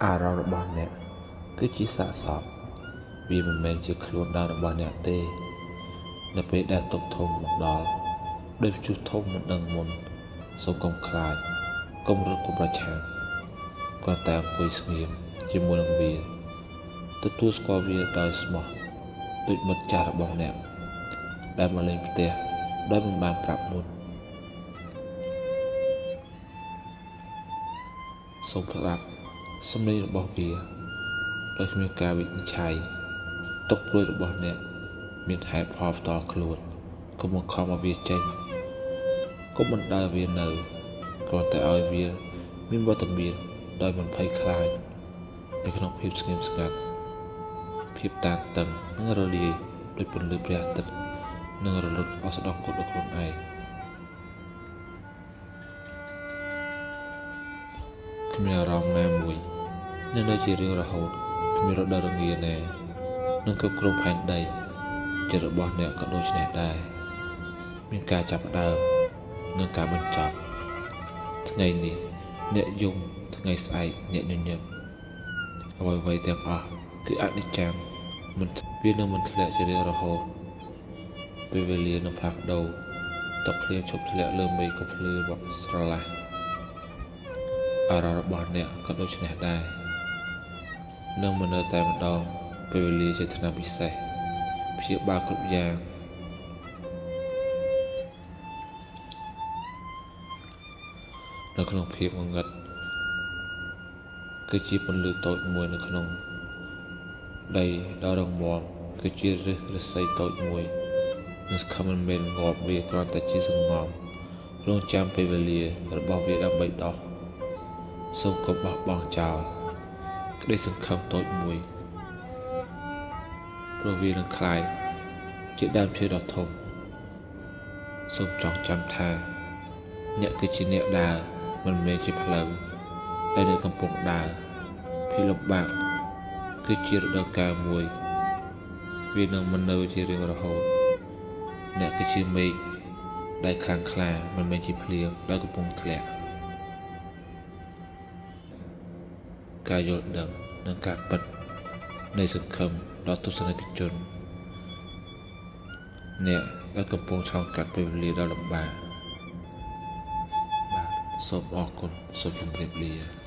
អារម្មណ៍របស់អ្នកគឺជាសាកសពវាមិនមែនជាខ្លួនដើមរបស់អ្នកទេនៅពេលដែលទុកធំមកដល់ដោយព្យុះធំមិនដឹងមុនសូមកុំខ្លាចកុំរត់កុំប្រឆាំងគាត់តែអង្គុយស្ងៀមជាមួយនឹងវាទទួលស្គាល់វាដោយស្មោះដូចមិត្តចាស់របស់អ្នកដែលមកលេងផ្ទះដោយមិនបានប្រាប់មុនសូមស្ដាប់សំឡេងរបស់វាដោយគ្មានការវិនិច្ឆ័យទុកព្រួយរបស់អ្នកមានហេតុផលផ្ទាល់ខ្លួនកុំបង្ខំឲ្យវាចេញកុំបណ្តើរវានៅគ្រាន់តែឲ្យវាមានវត្តមានដោយមិនភ័យខ្លាចនៅក្នុងភាពស្ងៀមស្ងាត់ភាពតានតឹងនិងរលាយដោយពន្លឺព្រះអាទិត្យនិងរលត់អស់ស្ដង់គុតដល់ខ្លួនឯងគ្មានអារម្មណ៍ណាមួយនៅជារឿងរហូតគ្មានរដូវរងាណានឹងគ្រប់គ្រងផែនដីចិត្តរបស់អ្នកក៏ដូចនេះដែរមានការចាប់ផ្ដើមនិងការបញ្ចប់ថ្ងៃនេះអ្នកយំថ្ងៃស្អែកអ្នកញញឹមអ្វីៗទាំងអស់គឺអនិច្ចំវានឹងមិនធ្លាក់ជារៀងរហូតពេលវេលានឹងផ្លាស់ប្ដូរទឹកភ្លៀងឈប់ធ្លាក់លើមេឃក៏ភ្លឺបក់ស្រឡះអារម្មណ៍របស់អ្នកក៏ដូចនេះដែរនឹងមិននៅតែម្ដងពេលវេលាជាថ្នាំពិសេសព្យាបាលគ្រប់យ៉ាងនៅក្នុងភាពងងឹតគឺជាពន្លឺតូចមួយនៅក្នុងដីដ៏រឹងមាំគឺជាឫស្សីតូចមួយនិងសង្ឃឹមមិនមែនងាប់វាគ្រាន់តែជាសង្ងំរងចាំពេលវេលារបស់វាដើម្បីដោះសូមកុំបោះបង់ចោលក្តីសង្ឃឹមតូចមួយព្រោះវានឹងคล้ายជាដើមឈើដ៏ធំសូមចងចាំថាអ្នកគឺជាអ្នកដើរមិនមែនជាផ្លូវដែលអ្នកកំពុងដើរភាពលំបាកគឺជារដូវកាលមួយវានឹងមិននៅជារៀងរហូតអ្នកគឺជាមេឃដែលខ្លាំងក្លាមិនមែនជាភ្លៀងដែលកំពុងធ្លាក់ការយល់ដឹងនិងការពិតនៃសង្ឃឹមដល់ទស្សនិកជនអ្នកដែលកំពុងឆ្លងកាត់ពេលវេលាដ៏លំបាកបាទសូមអរគុណសូមជម្រាបលា